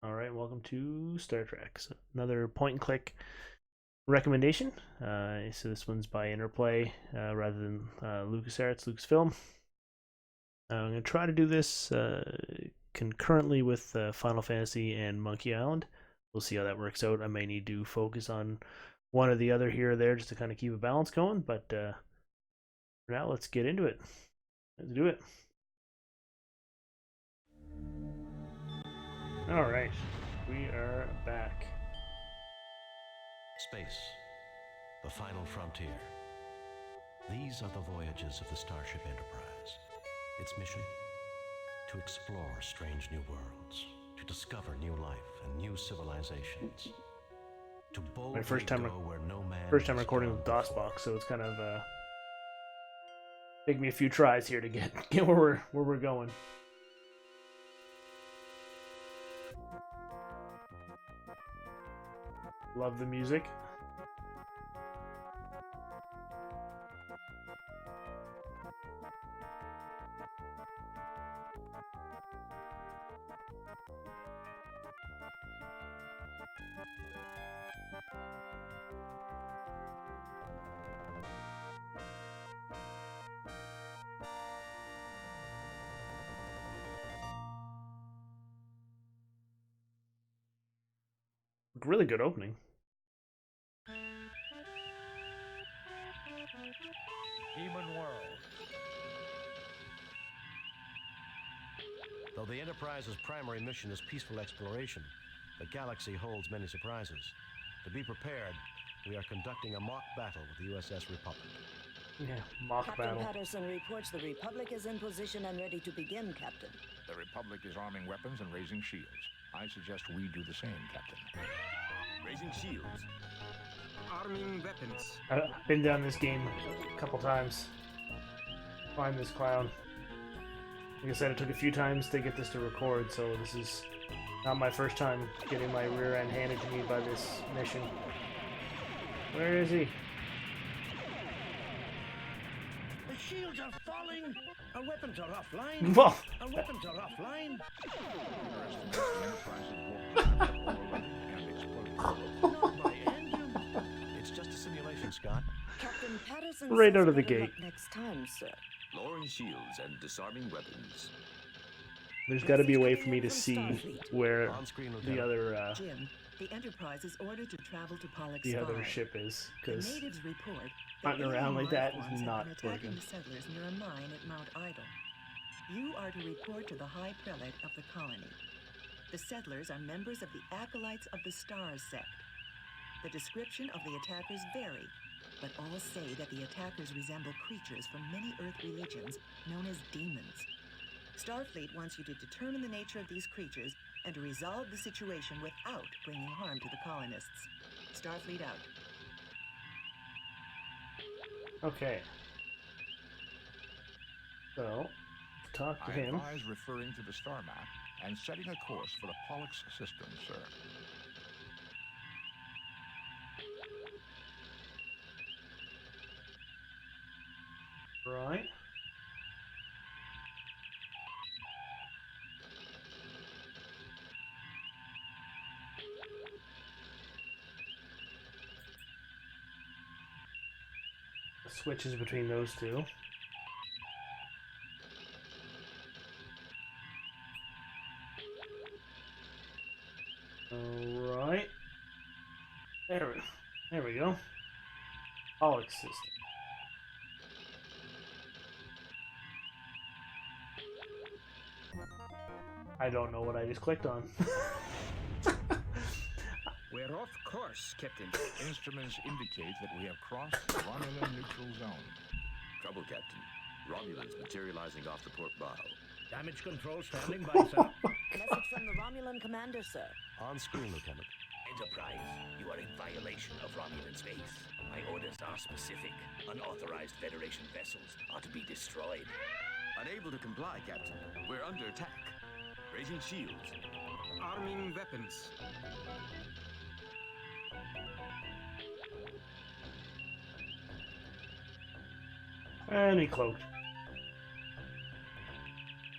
All right, welcome to Star Trek. So another point and click recommendation. So this one's by Interplay rather than LucasArts, Lucasfilm. I'm going to try to do this concurrently with Final Fantasy and Monkey Island. We'll see how that works out. I may need to focus on one or the other here or there just to kind of keep a balance going. But for now, let's get into it. Let's do it. All right, we are back. Space, the final frontier. These are the voyages of the Starship Enterprise. Its mission? To explore strange new worlds, to discover new life and new civilizations. To boldly My first time go where no man first time has recording gone with before. DOSBox, so it's kind of take me a few tries here to get where we're going. Love the music. Really good opening. Demon World. Though the Enterprise's primary mission is peaceful exploration, the galaxy holds many surprises. To be prepared, we are conducting a mock battle with the USS Republic. Yeah, mock Captain battle. Patterson reports the Republic is in position and ready to begin, Captain. The Republic is arming weapons and raising shields. I suggest we do the same, Captain. Raising shields. Arming weapons. I've been down this game a couple times. Find this clown. Like I said, it took a few times to get this to record, so this is not my first time getting my rear end handed to me by this mission. Where is he? The shields are falling. Our weapons are offline. Whoa! Our weapons are offline. Not by engine. It's just a simulation, Scott. Captain Patterson Right says out of the better gate. luck next time, sir. Lowering shields and disarming weapons. There's got to be a way for me to see where On screen, the Lieutenant. other Jim, the Enterprise is ordered to travel to Pollux the other 5. ship is, The because natives report hunting that around like that alien is life not forms have been attacking working. the settlers near a mine at Mount Idle. You are to report to the High Prelate of the colony. The settlers are members of the Acolytes of the Stars sect. The description of the attackers vary, but all say that the attackers resemble creatures from many Earth religions known as demons. Starfleet wants you to determine the nature of these creatures and to resolve the situation without bringing harm to the colonists. Starfleet out. Okay. So, talk to I him. advise referring to the star map and setting a course for the Pollux system, sir. Right. The switches between those two. Alright. There we go. Pollux system. I don't know what I just clicked on. We're off course, Captain. Instruments indicate that we have crossed the Romulan neutral zone. Trouble, Captain. Romulans materializing off the port bow. Damage control standing by, sir. Message from the Romulan commander, sir. On screen, Lieutenant. Enterprise, you are in violation of Romulan space. My orders are specific. Unauthorized Federation vessels are to be destroyed. Unable to comply, Captain. We're under attack. Raising shields. Arming weapons. And he cloaked.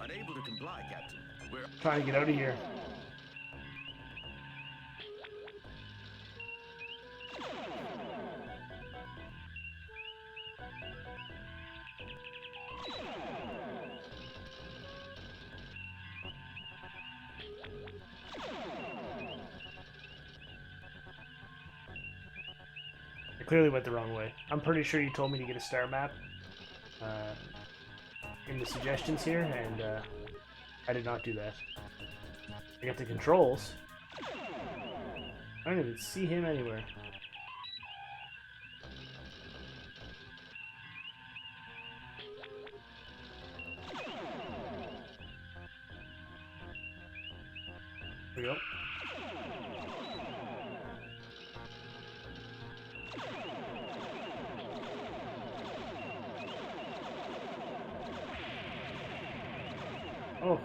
Unable to comply, Captain. We're Trying to get out of here. Clearly went the wrong way. I'm pretty sure you told me to get a star map in the suggestions here, and I did not do that. I got the controls. I don't even see him anywhere. There we go. Oh.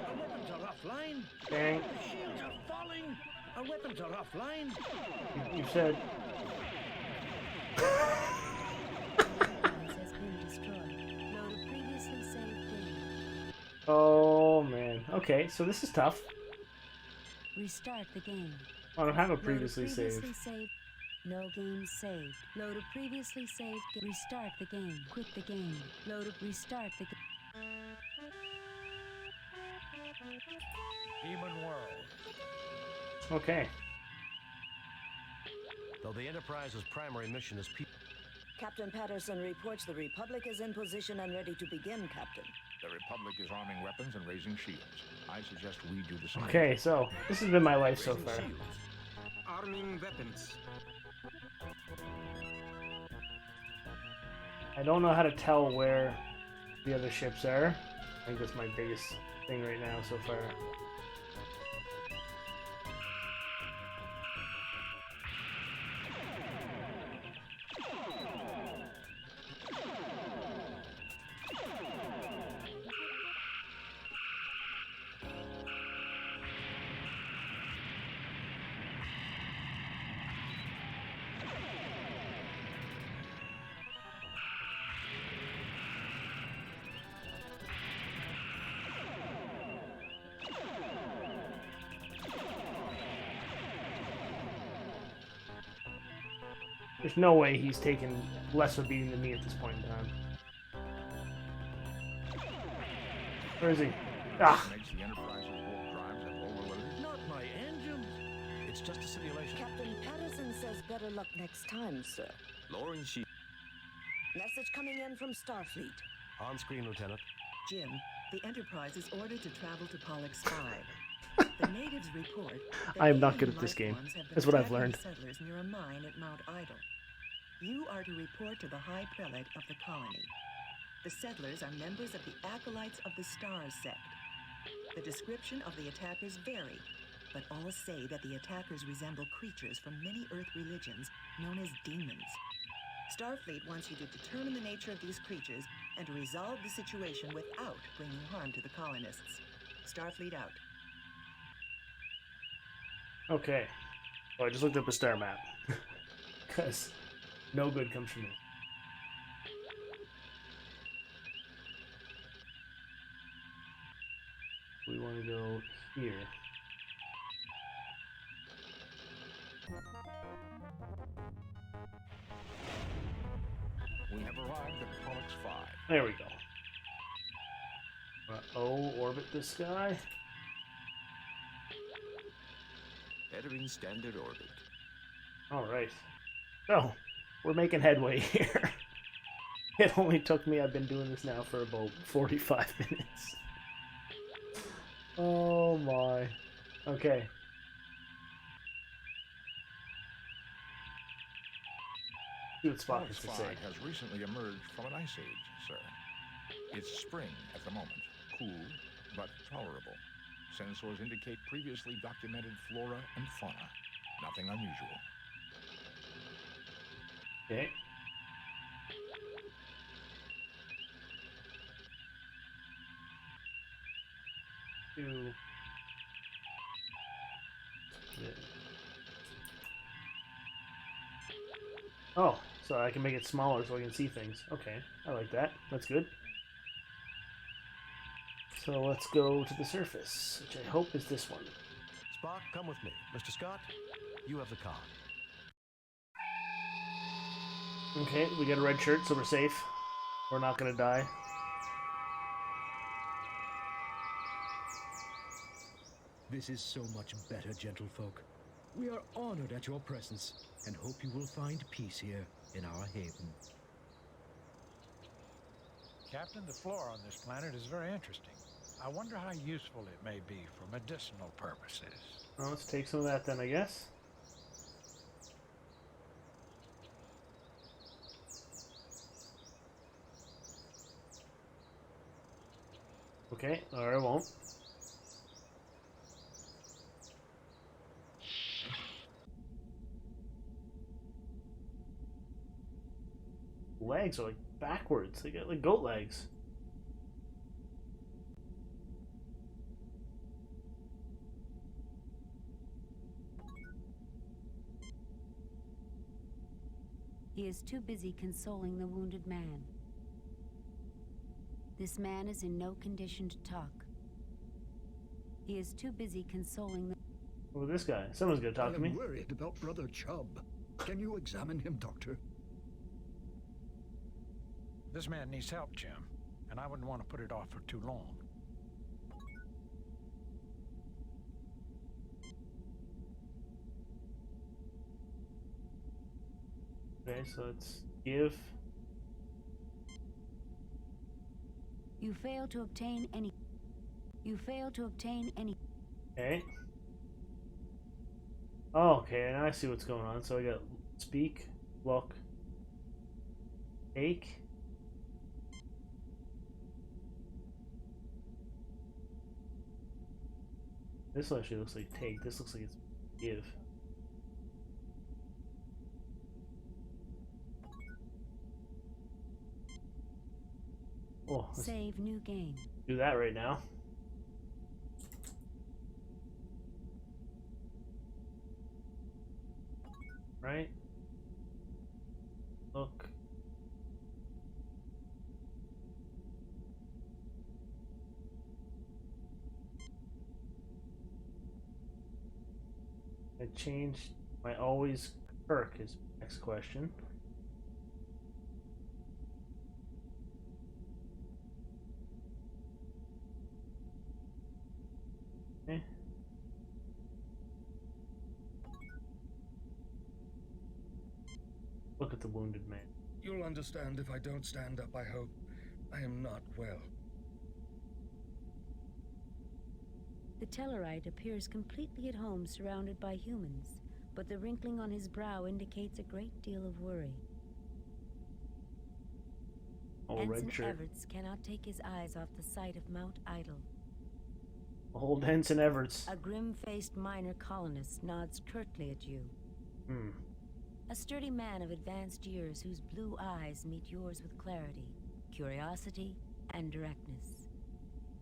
Our weapons are offline. Dang. The shields are falling. Our weapons are offline. You said. has been destroyed. Load a previously saved game. Oh man. Okay, so this is tough. Restart the game. I don't have a Load a previously saved. No game saved. Load a previously saved game. Restart the game. Quit the game. Load a restart the game. Demon World. Okay. Though the Enterprise's primary mission is peace. Captain Patterson reports the Republic is in position and ready to begin, Captain. The Republic is arming weapons and raising shields. I suggest we do the same. Okay, so this has been my life so far. Arming weapons. I don't know how to tell where the other ships are. I think that's my biggest thing right now so far. There's no way he's taken less of a beating than me at this point in time. Where is he? Ah! Makes the Enterprise's warp drives have overloaded. Not my engines. It's just a simulation. Captain Patterson says better luck next time, sir. Lowering shield. Message coming in from Starfleet. On screen, Lieutenant. Jim, the Enterprise is ordered to travel to Pollux 5. The natives report that I am not alien good at this life game. forms have been That's what I've tracking learned. Settlers near a mine at Mount Idle. You are to report to the High Prelate of the colony. The settlers are members of the Acolytes of the Stars sect. The description of the attackers vary, but all say that the attackers resemble creatures from many Earth religions known as demons. Starfleet wants you to determine the nature of these creatures and to resolve the situation without bringing harm to the colonists. Starfleet out. Okay. Well, I just looked up a star map. Because no good comes from it. We want to go here. We have arrived at Pollux 5. There we go. Orbit this guy. Entering standard orbit. Alright. So, we're making headway here. It only took me, I've been doing this now for about 45 minutes. Oh my. Okay. See what Spock Pollux has to 5 say. has recently emerged from an ice age, sir. It's spring at the moment. Cool, but tolerable. Sensors indicate previously documented flora and fauna. Nothing unusual. Okay. Two. Oh, so I can make it smaller so I can see things. Okay, I like that. That's good. So let's go to the surface, which I hope is this one. Spock, come with me. Mr. Scott, you have the con. Okay, we got a red shirt, so we're safe. We're not gonna die. This is so much better, gentlefolk. We are honored at your presence and hope you will find peace here in our haven. Captain, the flora on this planet is very interesting. I wonder how useful it may be for medicinal purposes. Well, let's take some of that then, I guess. Okay, or I won't. Legs are like backwards. They got like goat legs. He is too busy consoling the wounded man. This man is in no condition to talk. He is too busy consoling the... Oh, this guy. Someone's gonna talk to me. I'm worried about Brother Chubb. Can you examine him, Doctor? This man needs help, Jim, and I wouldn't want to put it off for too long. Okay, so let's give. You fail to obtain any... You fail to obtain any... Okay. Oh, okay, now I see what's going on. So I got speak, look, take. This actually looks like take. This looks like it's give. Oh, let's Save new game. do that right now. Right? Look. I changed my always Kirk is next question. Okay. Look at the wounded man. You'll understand if I don't stand up, I hope. I am not well. The Tellarite appears completely at home surrounded by humans, but the wrinkling on his brow indicates a great deal of worry. Old red Ensign shirt. Everts cannot take his eyes off the sight of Mount Idle. Old Ensign Everts. A grim-faced minor colonist nods curtly at you. A sturdy man of advanced years whose blue eyes meet yours with clarity, curiosity, and directness.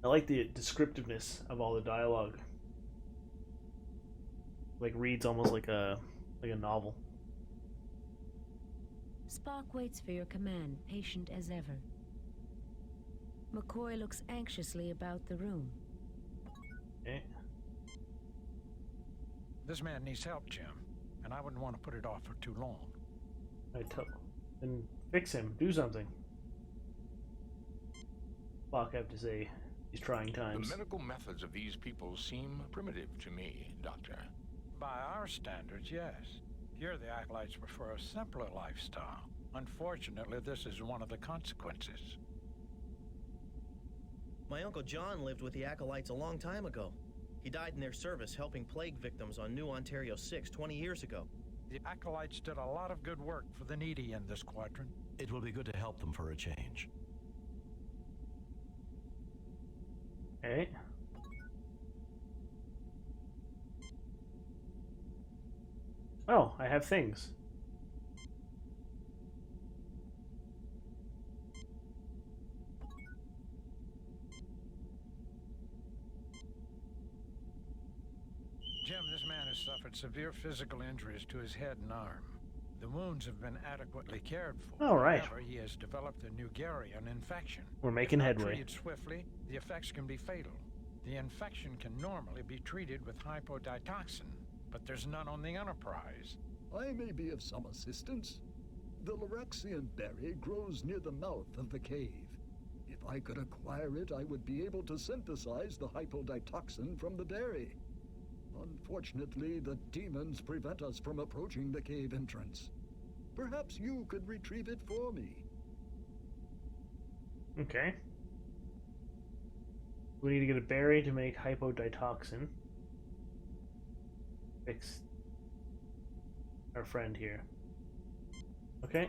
I like the descriptiveness of all the dialogue. Like reads almost like a novel. Spock waits for your command, patient as ever. McCoy looks anxiously about the room. Okay. This man needs help, Jim, and I wouldn't want to put it off for too long. Then fix him. Do something. Spock, I have to say, these trying times. The medical methods of these people seem primitive to me, Doctor. By our standards, yes. Here the Acolytes prefer a simpler lifestyle. Unfortunately, this is one of the consequences. My Uncle John lived with the Acolytes a long time ago. He died in their service helping plague victims on New Ontario 6 20 years ago. The Acolytes did a lot of good work for the needy in this quadrant. It will be good to help them for a change. Okay. Oh, I have things. Jim, this man has suffered severe physical injuries to his head and arm. The wounds have been adequately cared for. All right. However, he has developed a Nugarian infection. We're making If not headway. treated swiftly, the effects can be fatal. The infection can normally be treated with hypoditoxin, but there's none on the Enterprise. I may be of some assistance. The Lorexian berry grows near the mouth of the cave. If I could acquire it, I would be able to synthesize the hypoditoxin from the berry. Unfortunately, the demons prevent us from approaching the cave entrance. Perhaps you could retrieve it for me. Okay. We need to get a berry to make hypoditoxin. Fix our friend here. Okay.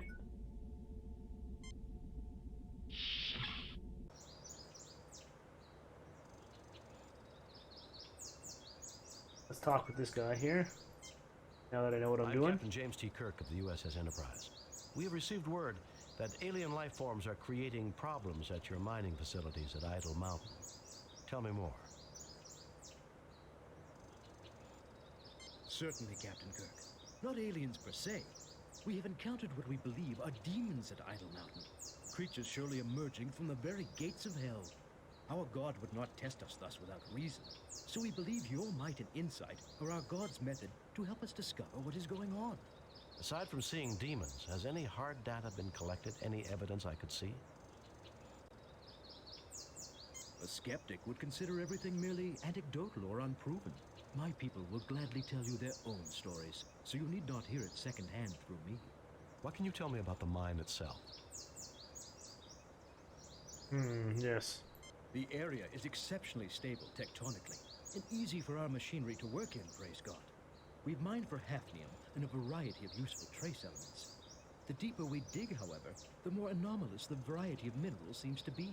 Let's talk with this guy here. Now that I know what I'm doing. Captain James T. Kirk of the USS Enterprise. We have received word that alien life forms are creating problems at your mining facilities at Idle Mountain. Tell me more. Certainly, Captain Kirk. Not aliens per se. We have encountered what we believe are demons at Idle Mountain. Creatures surely emerging from the very gates of hell. Our God would not test us thus without reason. So we believe your might and insight are our God's method to help us discover what is going on. Aside from seeing demons, has any hard data been collected? Any evidence I could see? A skeptic would consider everything merely anecdotal or unproven. My people will gladly tell you their own stories, so you need not hear it secondhand through me. What can you tell me about the mine itself? Yes. The area is exceptionally stable tectonically, and easy for our machinery to work in, praise God. We've mined for hafnium and a variety of useful trace elements. The deeper we dig, however, the more anomalous the variety of minerals seems to be.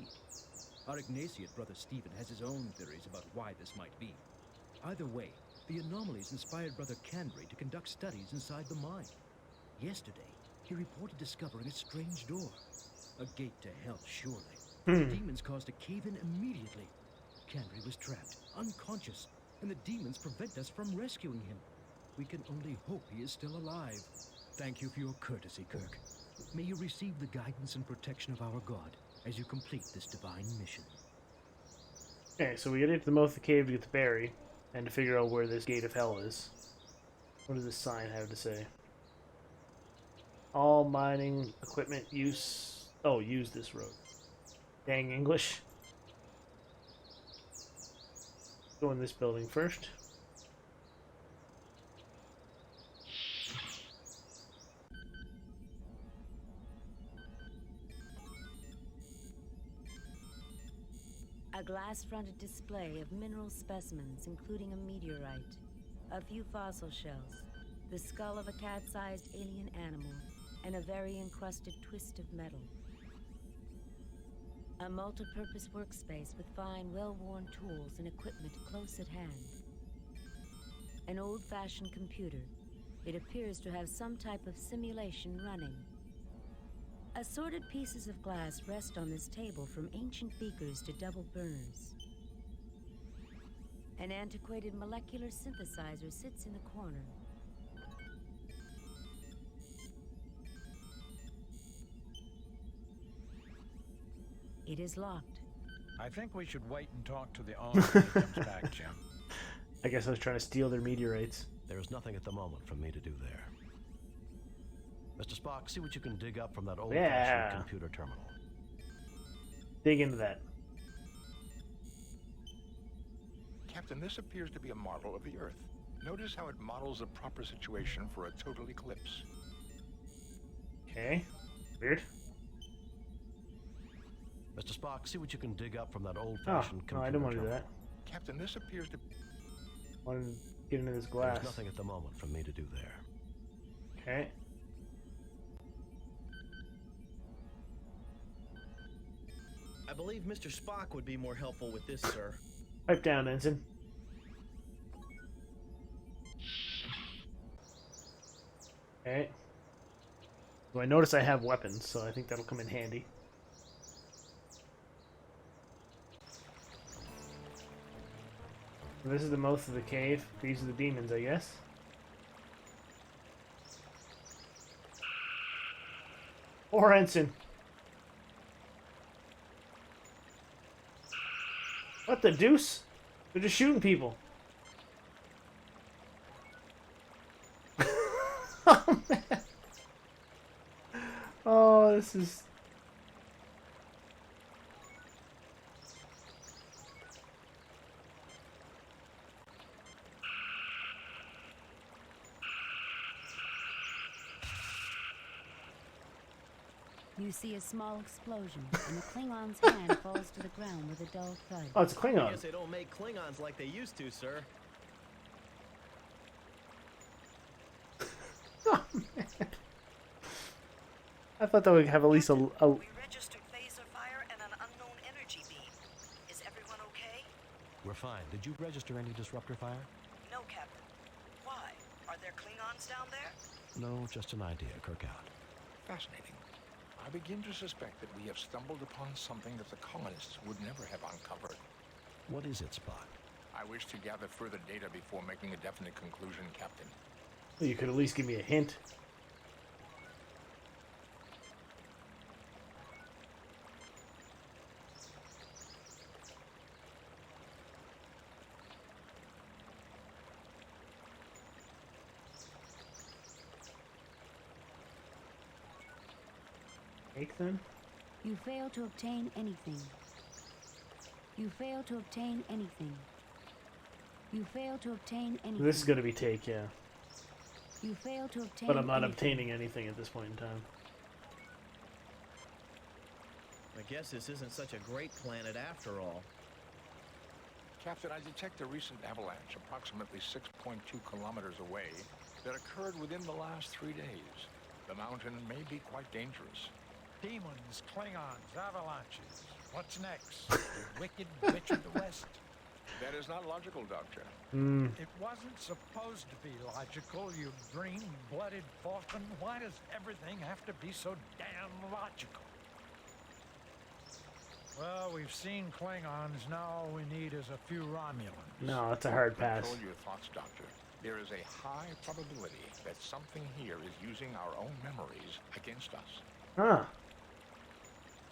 Our Ignatiate brother Stephen has his own theories about why this might be. Either way, the anomalies inspired Brother Candry to conduct studies inside the mine. Yesterday, he reported discovering a strange door. A gate to hell, surely. The demons caused a cave-in immediately. Candry was trapped, unconscious, and the demons prevent us from rescuing him. We can only hope he is still alive. Thank you for your courtesy, Kirk. May you receive the guidance and protection of our God as you complete this divine mission. Okay, so we get into the mouth of the cave to get the berry, and to figure out where this gate of hell is. What does this sign have to say? All mining equipment use this road. Dang English. Go in this building first. A glass-fronted display of mineral specimens, including a meteorite, a few fossil shells, the skull of a cat-sized alien animal, and a very encrusted twist of metal. A multi-purpose workspace with fine, well-worn tools and equipment close at hand. An old-fashioned computer. It appears to have some type of simulation running. Assorted pieces of glass rest on this table, from ancient beakers to double burners. An antiquated molecular synthesizer sits in the corner. It is locked. I think we should wait and talk to the owner when he comes back, Jim. I guess I was trying to steal their meteorites. There is nothing at the moment for me to do there. Mr. Spock, see what you can dig up from that old-fashioned computer terminal. Dig into that. Captain, this appears to be a model of the Earth. Notice how it models the proper situation for a total eclipse. Okay. Weird. Mr. Spock, see what you can dig up from that old-fashioned computer no, I didn't want to do that. Captain, this appears to... I wanted to get into this glass. There's nothing at the moment for me to do there. Okay. I believe Mr. Spock would be more helpful with this, sir. Pipe down, Ensign. Okay. So I notice I have weapons, so I think that'll come in handy. So this is the mouth of the cave. These are the demons, I guess. Or Ensign. What the deuce? They're just shooting people. Oh, man. this is... You see a small explosion, and the Klingon's hand falls to the ground with a dull thud. Oh, it's a Klingon. I guess they don't make Klingons like they used to, sir. Oh, man. I thought that would have at least a... We registered phaser fire and an unknown energy beam. Is everyone okay? We're fine. Did you register any disruptor fire? No, Captain. Why? Are there Klingons down there? No, just an idea. Kirk out. Fascinating. I begin to suspect that we have stumbled upon something that the colonists would never have uncovered. What is it, Spock? I wish to gather further data before making a definite conclusion, Captain. You could at least give me a hint. Then? You fail to obtain anything. You fail to obtain anything. You fail to obtain anything. This is going to be take, yeah. You fail to obtain But I'm not anything. obtaining anything at this point in time. I guess this isn't such a great planet after all. Captain, I detect a recent avalanche approximately 6.2 kilometers away that occurred within the last 3 days. The mountain may be quite dangerous. Demons, Klingons, avalanches. What's next? The wicked witch of the West? That is not logical, Doctor. It wasn't supposed to be logical, you green-blooded falcon. Why does everything have to be so damn logical? Well, we've seen Klingons. Now all we need is a few Romulans. No, it's a hard pass. Control your thoughts, Doctor. There is a high probability that something here is using our own memories against us. Huh.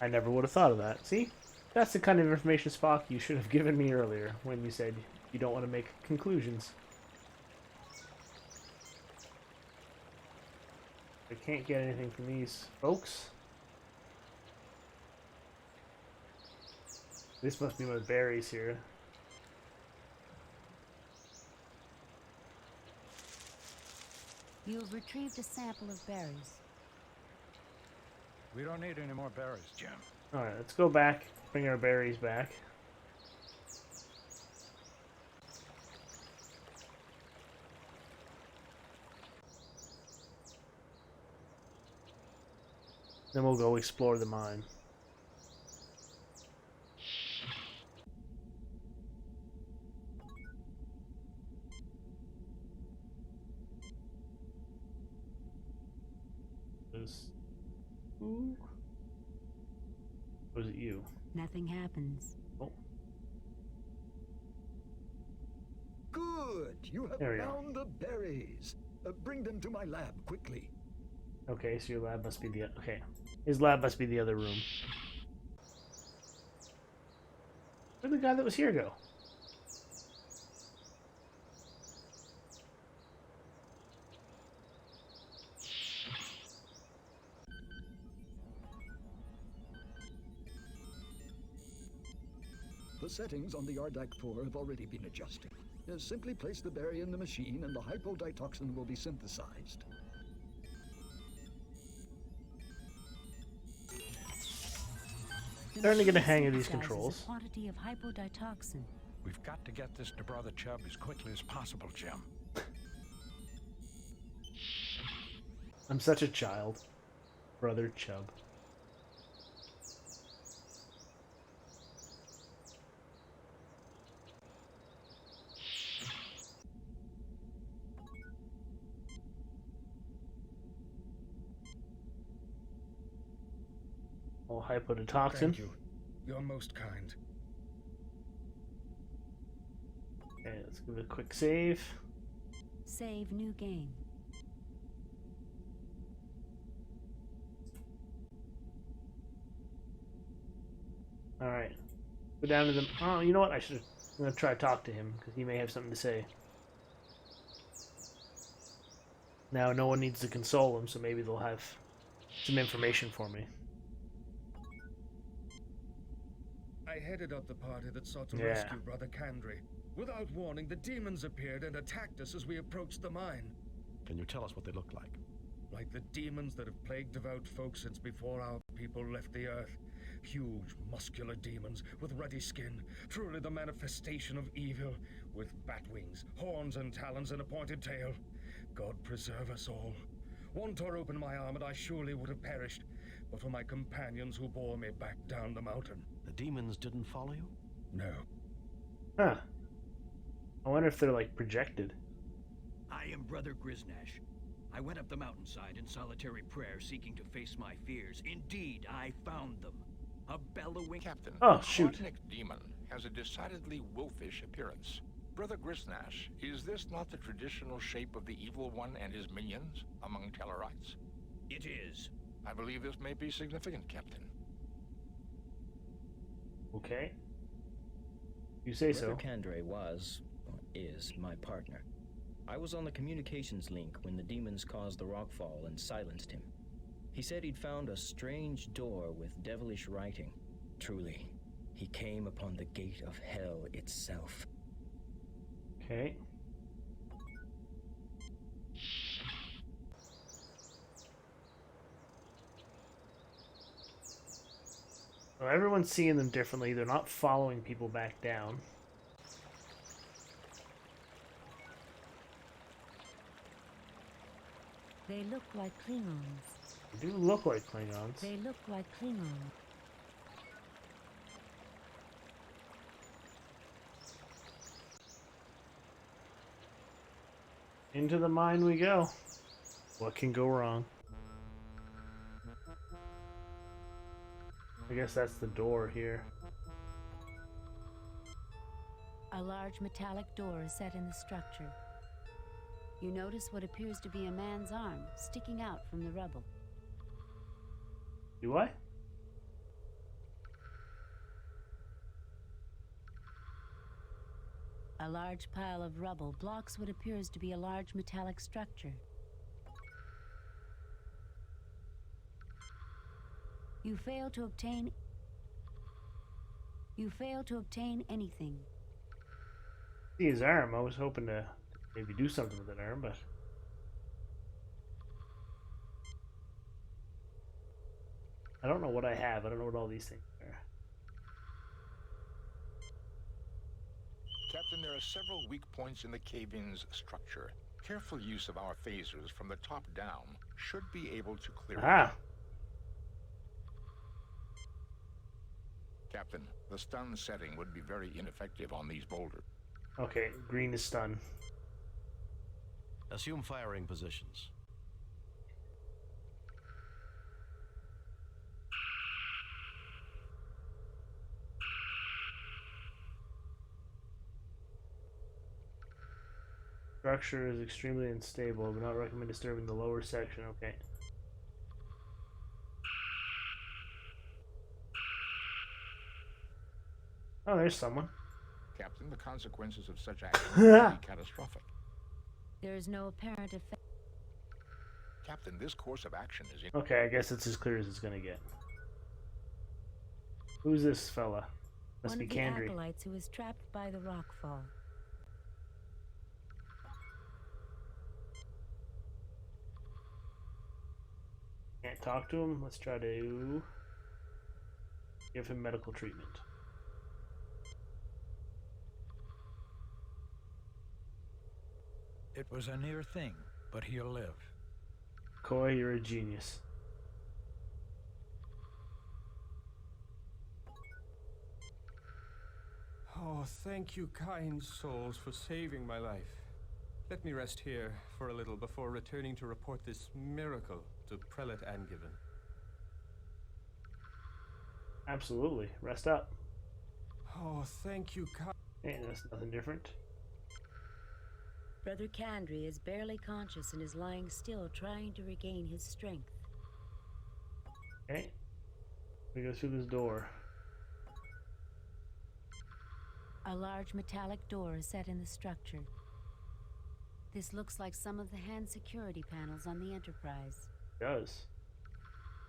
I never would have thought of that. See? That's the kind of information, Spock, you should have given me earlier when you said you don't want to make conclusions. I can't get anything from these folks. This must be my berries here. You have retrieved a sample of berries. We don't need any more berries, Jim. Alright, let's go back. Bring our berries back. Then we'll go explore the mine. Ooh. Was it you? Nothing happens. Oh. Good! You have There we found the berries. Bring them to my lab, quickly. Okay, so your lab must be the... Okay. His lab must be the other room. Where'd the guy that was here go? The settings on the Ardak 4 have already been adjusted. Simply place the berry in the machine and the hypoditoxin will be synthesized. Starting to get a hang of these Synthesizes controls. A quantity of hypoditoxin. We've got to get this to Brother Chubb as quickly as possible, Jim. I'm such a child. Brother Chubb. Oh, hypoditoxin. Thank you. You're most kind. Okay, let's give it a quick save. Save new game. Alright. Go down to them. Oh, you know what? I'm going to try to talk to him, because he may have something to say. Now, no one needs to console him, so maybe they'll have some information for me. I headed up the party that sought to Yeah. rescue Brother Kandri. Without warning, the demons appeared and attacked us as we approached the mine. Can you tell us what they look like? Like the demons that have plagued devout folk since before our people left the earth. Huge, muscular demons with ruddy skin, truly the manifestation of evil, with bat wings, horns and talons and a pointed tail. God preserve us all. One tore open my arm and I surely would have perished, but for my companions who bore me back down the mountain. The demons didn't follow you? No. Huh. I wonder if they're like projected. I am Brother Griznash. I went up the mountainside in solitary prayer, seeking to face my fears. Indeed, I found them. A bellowing... Captain, Oh, the shoot. Quadnick demon has a decidedly wolfish appearance. Brother Griznash, is this not the traditional shape of the Evil One and his minions among Tellarites? It is. I believe this may be significant, Captain. Okay. You say so. Brother Kandre was, or is, my partner. I was on the communications link when the demons caused the rockfall and silenced him. He said he'd found a strange door with devilish writing. Truly, he came upon the gate of hell itself. Okay. Well, everyone's seeing them differently. They're not following people back down. They look like Klingons. They do look like Klingons. They look like Klingons. Into the mine we go. What can go wrong? I guess that's the door here. A large metallic door is set in the structure. You notice what appears to be a man's arm sticking out from the rubble. Do I? A large pile of rubble blocks what appears to be a large metallic structure. You fail to obtain anything. See his arm. I was hoping to maybe do something with that arm, but I don't know what I have. I don't know what all these things are. Captain, there are several weak points in the cave-in's structure. Careful use of our phasers from the top down should be able to clear it. Captain, the stun setting would be very ineffective on these boulders. Okay, green is stun. Assume firing positions. Structure is extremely unstable. Do not recommend disturbing the lower section. Okay. Oh, there's someone. Captain, the consequences of such action would be catastrophic. There is no apparent effect. Captain, this course of action is in... Okay, I guess it's as clear as it's gonna get. Who's this fella? Must be Kandri. One of the acolytes who was trapped by the rockfall. Can't talk to him. Let's try to give him medical treatment. It was a near thing, but he'll live. Koi, you're a genius. Oh, thank you, kind souls, for saving my life. Let me rest here for a little before returning to report this miracle to Prelate Angiven. Absolutely. Rest up. Oh, thank you, Hey, that's nothing different. Brother Kandri is barely conscious and is lying still, trying to regain his strength. Okay. We go through this door. A large metallic door is set in the structure. This looks like some of the hand security panels on the Enterprise. It does.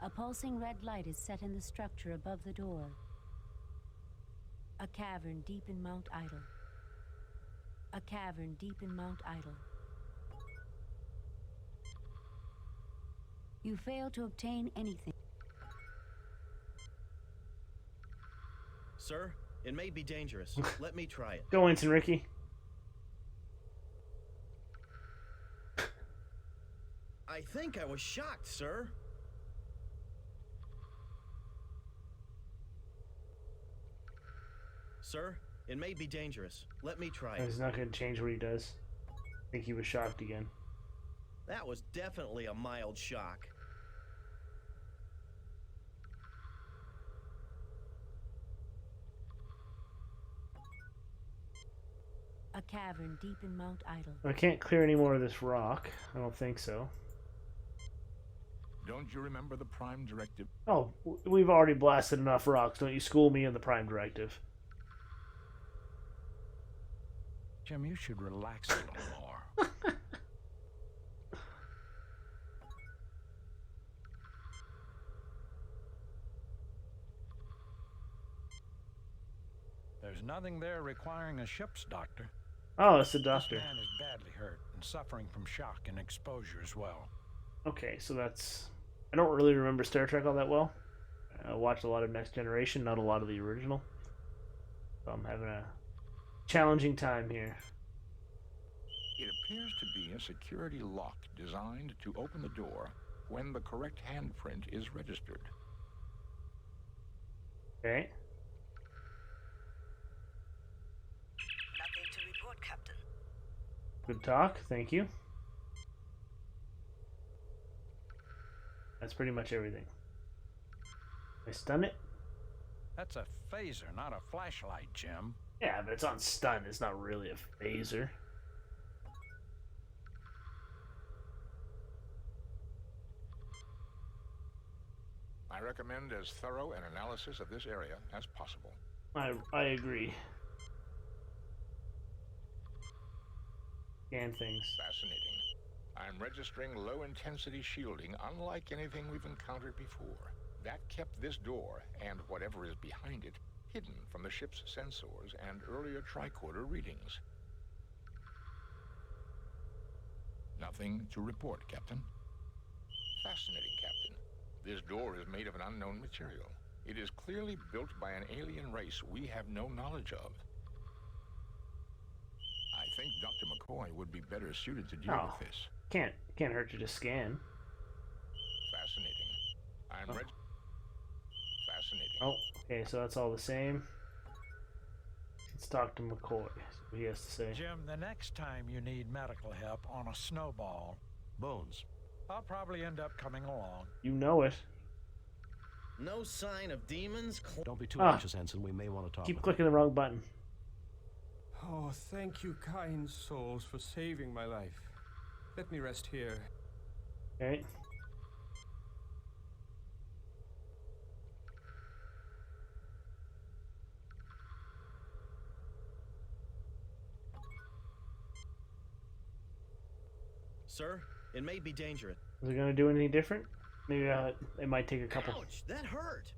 A pulsing red light is set in the structure above the door. A cavern deep in Mount Idle. A cavern deep in Mount Idle. You fail to obtain anything. Sir, it may be dangerous. Let me try it. Go, Winston Ricky. I think I was shocked, sir. Sir, it may be dangerous. Let me try it. He's not going to change what he does. I think he was shocked again. That was definitely a mild shock. A cavern deep in Mount Idle. I can't clear any more of this rock. I don't think so. Don't you remember the Prime Directive? Oh, we've already blasted enough rocks. Don't you school me in the Prime Directive. Jim, you should relax a little more. There's nothing there requiring a ship's doctor. Oh, it's the doctor. This man is badly hurt and suffering from shock and exposure as well. Okay, so that's... I don't really remember Star Trek all that well. I watched a lot of Next Generation, not a lot of the original. So I'm having a challenging time here. It appears to be a security lock designed to open the door when the correct handprint is registered. Okay. Nothing to report, Captain. Good talk, thank you. That's pretty much everything. I stun it? That's a phaser, not a flashlight, Jim. Yeah, but it's on stun. It's not really a phaser. I recommend as thorough an analysis of this area as possible. I agree. Scan things. Fascinating. I'm registering low-intensity shielding unlike anything we've encountered before. That kept this door, and whatever is behind it, hidden from the ship's sensors and earlier tricorder readings. Nothing to report, Captain. Fascinating, Captain. This door is made of an unknown material. It is clearly built by an alien race we have no knowledge of. I think Dr. McCoy would be better suited to deal with this. Can't hurt to just scan. Fascinating. I'm ready. Fascinating. Oh, okay, so that's all the same. Let's talk to McCoy. See what he has to say. Jim, the next time you need medical help on a snowball, Bones, I'll probably end up coming along. You know it. No sign of demons? Don't be too anxious, Ensign. We may want to talk. Keep clicking the wrong button. Oh, thank you, kind souls, for saving my life. Let me rest here. Okay. Sir, it may be dangerous. Is it gonna do anything different? Maybe it might take a couple. Ouch, that hurt.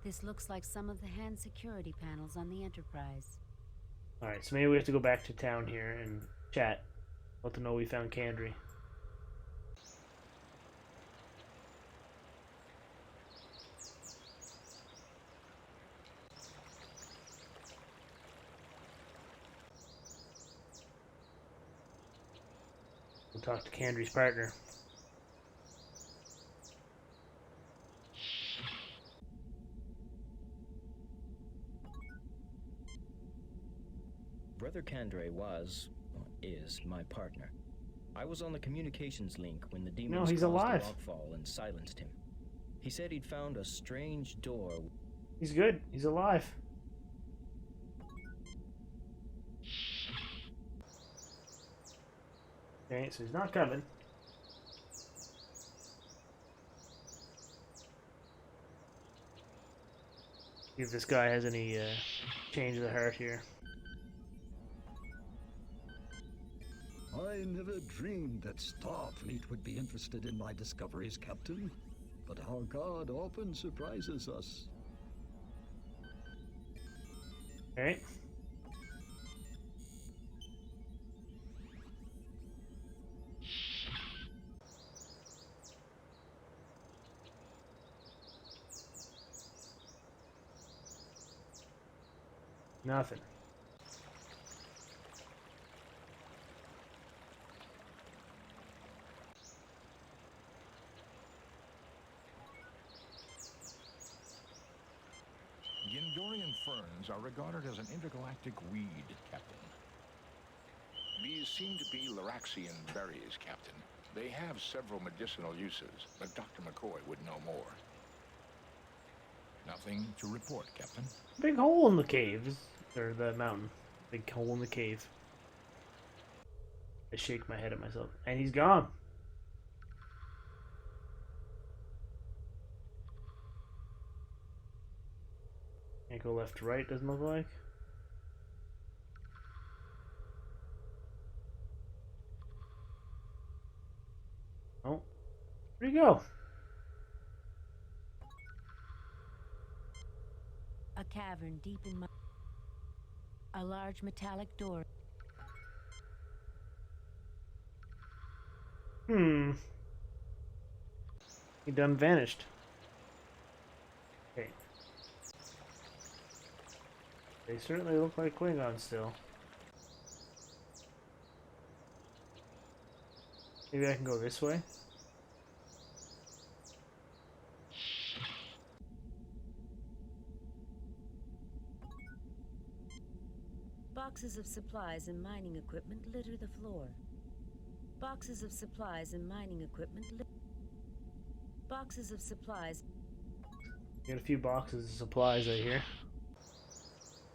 This looks like some of the hand security panels on the Enterprise. Alright, so maybe we have to go back to town here and chat. Let them know we found Kandri. We'll talk to Kandri's partner. Brother Kandre is my partner. I was on the communications link when the demons he's caused alive. the rockfall and silenced him. He said he'd found a strange door. He's good. He's alive. Okay, so he's not coming. See if this guy has any change of the heart here. I never dreamed that Starfleet would be interested in my discoveries, Captain. But our God often surprises us. Alright. Nothing. Gendorian ferns are regarded as an intergalactic weed, Captain. These seem to be Laraxian berries, Captain. They have several medicinal uses, but Dr. McCoy would know more. Nothing to report, Captain. Big hole in the cave, or the mountain. Big hole in the cave. I shake my head at myself, and he's gone. Can't go left to right, doesn't look like. Oh, where'd he go? A cavern deep in a large metallic door. He done vanished. Okay. They certainly look like Klingons still. Maybe I can go this way? Boxes of supplies and mining equipment litter the floor. Boxes of supplies and mining equipment boxes of supplies. Got a few boxes of supplies right here.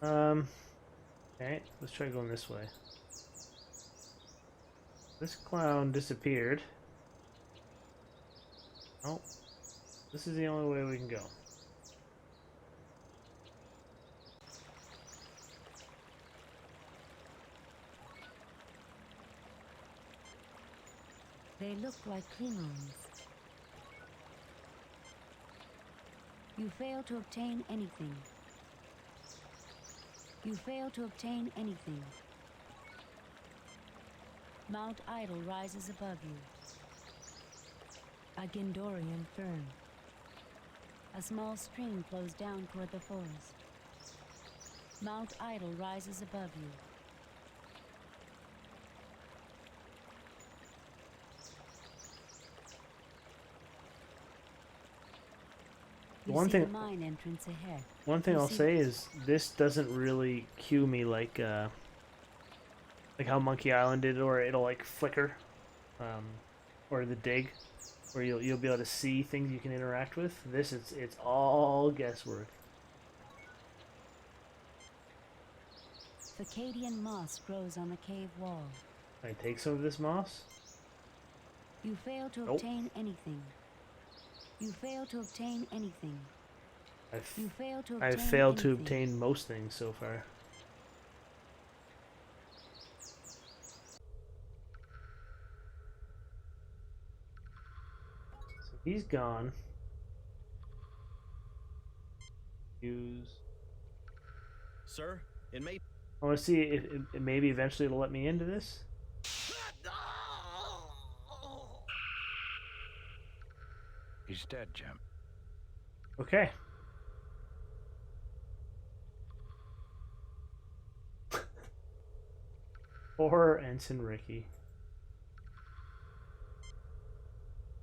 Okay, let's try going this way. This clown disappeared. Oh, this is the only way we can go. They look like Klingons. You fail to obtain anything. You fail to obtain anything. Mount Idle rises above you. A Gendorian fern. A small stream flows down toward the forest. Mount Idle rises above you. One thing, mine entrance ahead. One thing I'll say is this doesn't really cue me like how Monkey Island did, or it'll like flicker, or the dig, where you'll be able to see things you can interact with. This it's all guesswork. Facadian moss grows on the cave wall. Can I take some of this moss? You fail to obtain anything. You fail to obtain anything. I've failed to obtain most things so far. So he's gone. Use. Sir, it may. I want to see if maybe eventually it'll let me into this. He's dead, Jim. Okay. Poor Ensign Ricky.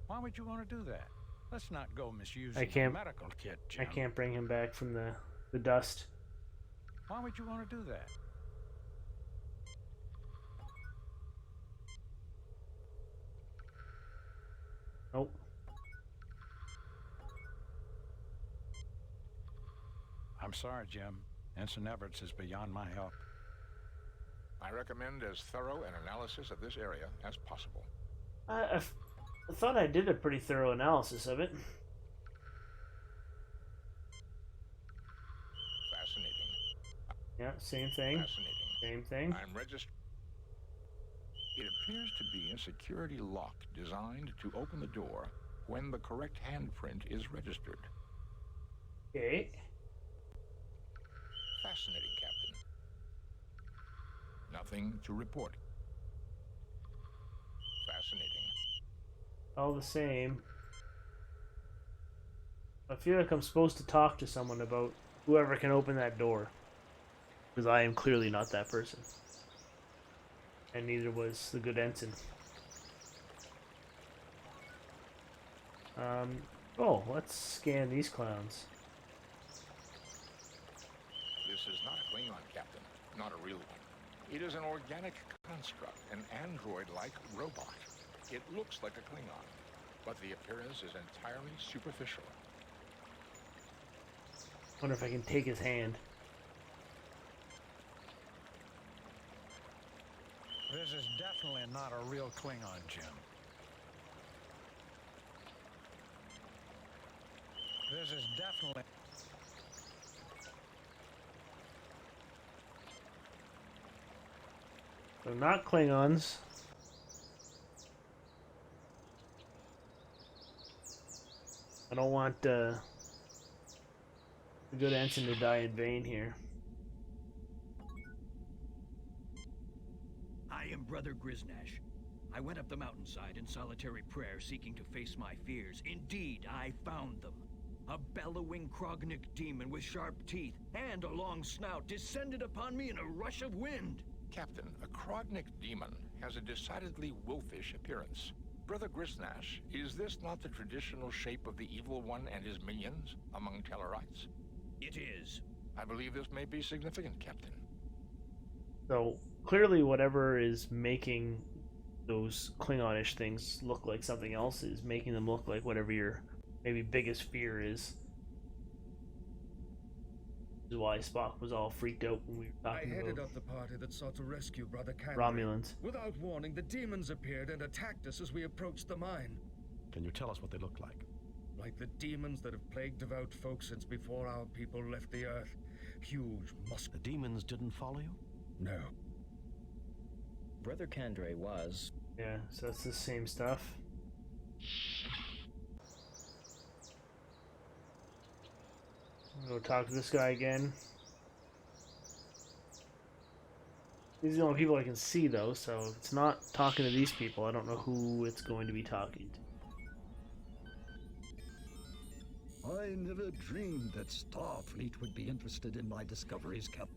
Why would you want to do that? Let's not go misusing the medical kit, Jim. I can't bring him back from the dust. Why would you want to do that? Nope. I'm sorry, Jim. Ensign Everts is beyond my help. I recommend as thorough an analysis of this area as possible. I thought I did a pretty thorough analysis of it. Fascinating. Yeah, same thing. Fascinating. Same thing. I'm registered. It appears to be a security lock designed to open the door when the correct handprint is registered. Okay. Fascinating, Captain. Nothing to report. Fascinating. All the same, I feel like I'm supposed to talk to someone about whoever can open that door. Because I am clearly not that person. And neither was the good ensign. Oh, let's scan these clowns. This is not a Klingon, Captain. Not a real one. It is an organic construct, an android-like robot. It looks like a Klingon, but the appearance is entirely superficial. Wonder if I can take his hand. This is definitely not a real Klingon, Jim. This is definitely... So not Klingons. I don't want the good ensign to die in vain here. I am Brother Griznash. I went up the mountainside in solitary prayer, seeking to face my fears. Indeed, I found them. A bellowing Krognik demon with sharp teeth and a long snout descended upon me in a rush of wind. Captain, a Krognik demon has a decidedly wolfish appearance. Brother Griznash, is this not the traditional shape of the Evil One and his minions among Tellarites? It is. I believe this may be significant, Captain. So clearly whatever is making those Klingonish things look like something else is making them look like whatever your maybe biggest fear is. This is why Spock was all freaked out when we were talking I headed about up the party that sought to rescue Brother Candre. Romulans. Without warning, the demons appeared and attacked us as we approached the mine. Can you tell us what they look like? Like the demons that have plagued devout folk since before our people left the Earth. Huge, The demons didn't follow you? No. Brother Candre was... Yeah, so it's the same stuff. Go talk to this guy again. These are the only people I can see, though, so if it's not talking to these people, I don't know who it's going to be talking to. I never dreamed that Starfleet would be interested in my discoveries, Captain.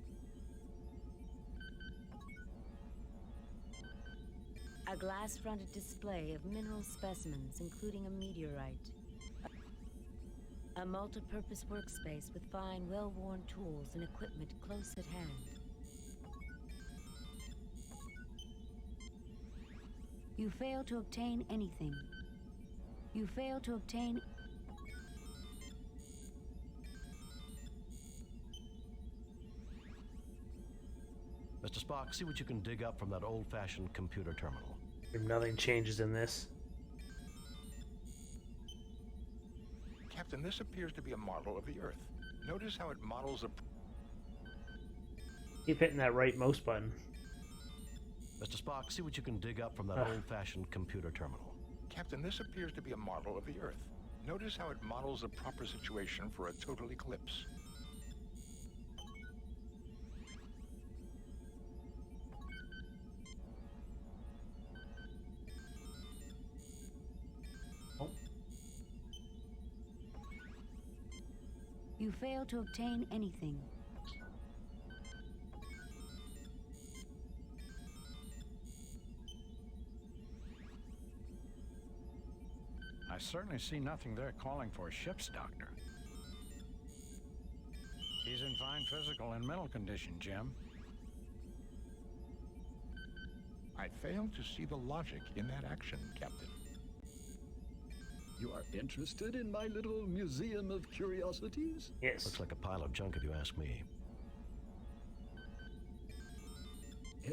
A glass-fronted display of mineral specimens, including a meteorite. A multi-purpose workspace with fine, well-worn tools and equipment close at hand. You fail to obtain anything. You fail to obtain... Mr. Spock, see what you can dig up from that old-fashioned computer terminal. If nothing changes in this. Captain, this appears to be a model of the Earth. Notice how it models a... Keep hitting that right mouse button. Mr. Spock, see what you can dig up from that old-fashioned computer terminal. Captain, this appears to be a model of the Earth. Notice how it models a proper situation for a total eclipse. You fail to obtain anything. I certainly see nothing there calling for a ship's doctor. He's in fine physical and mental condition, Jim. I fail to see the logic in that action, Captain. You are interested in my little museum of curiosities? Yes. Looks like a pile of junk if you ask me.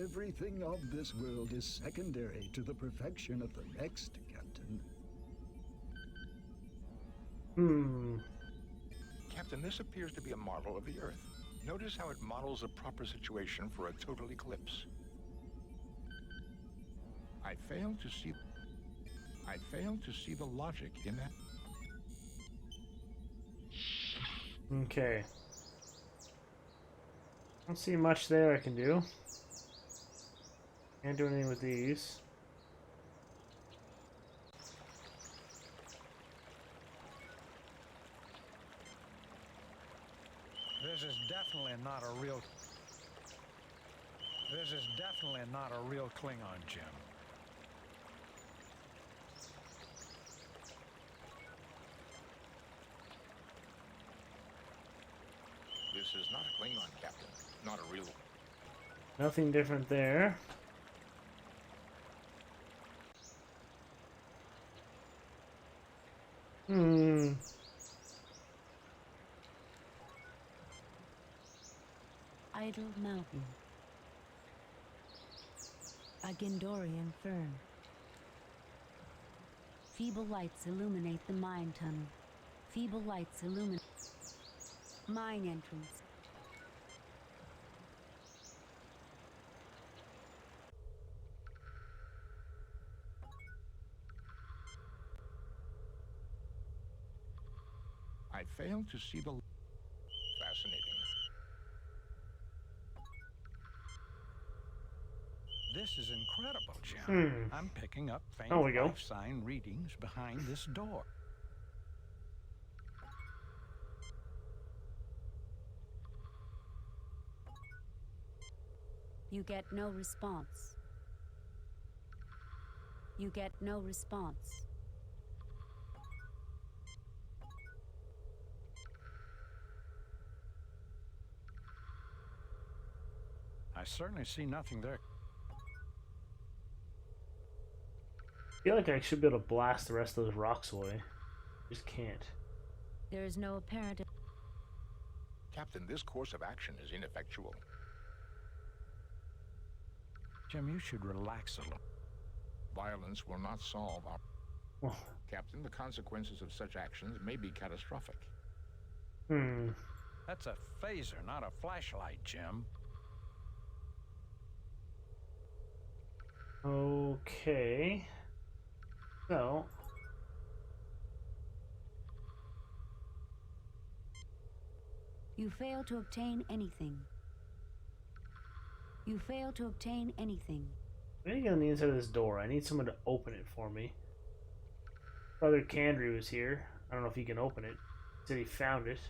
Everything of this world is secondary to the perfection of the next, Captain. Captain, this appears to be a model of the Earth. Notice how it models a proper situation for a total eclipse. I fail to see the logic in that. Okay. Don't see much there I can do. Can't do anything with these. This is definitely not a real Klingon, Jim. This is not a Klingon, Captain. Not a real. Nothing different there. Idle Mountain. A Gindorian fern. Feeble lights illuminate the mine tunnel. Feeble lights illuminate mine entrance. I fail to see the. Fascinating. This is incredible, Jim. I'm picking up faint life sign readings behind this door. You get no response. You get no response. I certainly see nothing there. I feel like I should be able to blast the rest of those rocks away. Just can't. There is no apparent. Captain, this course of action is ineffectual. Jim, you should relax a little. Violence will not solve our... Captain, the consequences of such actions may be catastrophic. That's a phaser, not a flashlight, Jim. Okay. So... You fail to obtain anything. You fail to obtain anything. I'm gonna get on the inside of this door. I need someone to open it for me. Brother Kandri was here. I don't know if he can open it. He said he found it.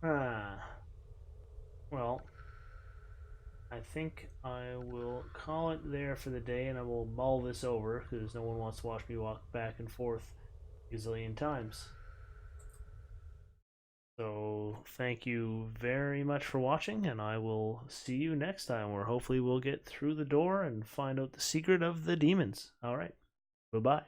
Well, I think I will call it there for the day, and I will mull this over, because no one wants to watch me walk back and forth a gazillion times. So, thank you very much for watching, and I will see you next time, where hopefully we'll get through the door and find out the secret of the demons. Alright, bye-bye.